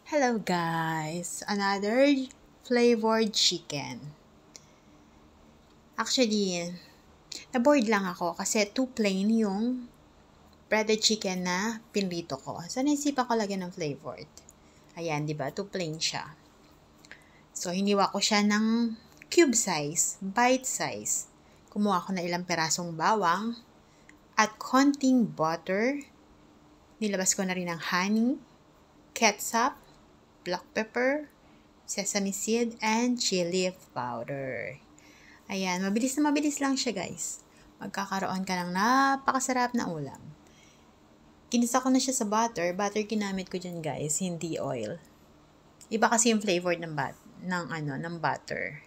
Hello guys! Another flavored chicken. Actually, na-bored lang ako kasi too plain yung breaded chicken na pinrito ko. So, naisipan ko lagyan ng flavored. Ayan, di ba? Too plain siya. So, hiniwa ko siya ng cube size, bite size. Kumuha ko na ilang perasong bawang at konting butter. Nilabas ko na rin ang honey, ketchup, black pepper, sesame seed, and chili powder. Ayan, mabilis na mabilis lang siya guys. Magkakaroon ka ng napakasarap na ulam. Kinisa ko na siya sa butter. Butter ginamit ko dyan guys, hindi oil. Iba kasi yung flavor ng butter.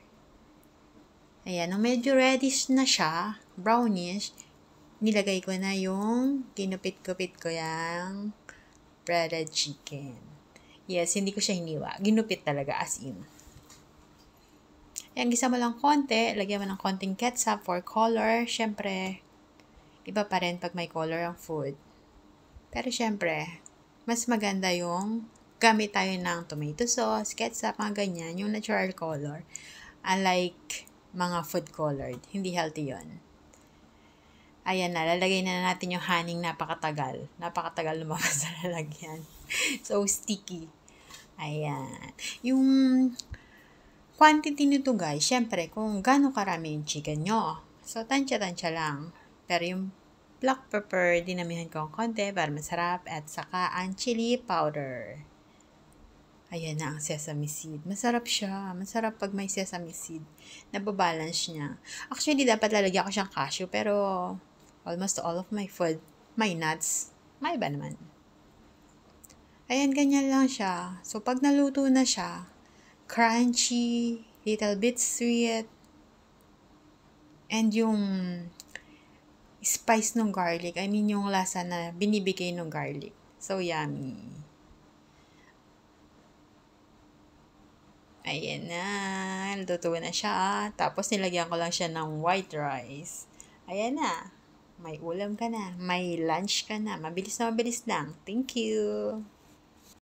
Ayan, nung medyo reddish na siya, brownish, nilagay ko na yung kinupit-kupit ko yung breaded chicken. Yes, hindi ko siya hiniwa. Ginupit talaga as in. Ayan, gisa mo lang konti. Lagyan mo ng konting ketchup for color. Siyempre, iba pa rin pag may color ang food. Pero siyempre, mas maganda yung gamit tayo ng tomato sauce, ketchup, mga ganyan, yung natural color. Unlike mga food colored. Hindi healthy yon. Ayan na, lalagay na natin yung honey napakatagal. Napakatagal lumabas sa lalagyan. So, sticky. Ayan. Yung quantity nito guys, syempre, kung gaano karami yung chicken nyo. So, tansya-tansya lang. Pero yung black pepper, dinamihan ko ang konti para masarap. At saka ang chili powder. Ayan na ang sesame seed. Masarap siya. Masarap pag may sesame seed. Nababalance niya. Actually, dapat lalagyan ko siyang cashew. Pero, almost all of my food, may nuts. May iba naman. Ayan, ganyan lang siya. So, pag naluto na siya, crunchy, little bit sweet, and yung spice ng garlic, I mean yung lasa na binibigay ng garlic. So, yummy. Ayan na, luto na siya. Tapos, nilagyan ko lang siya ng white rice. Ayan na, may ulam ka na, may lunch ka na. Mabilis na mabilis lang. Thank you!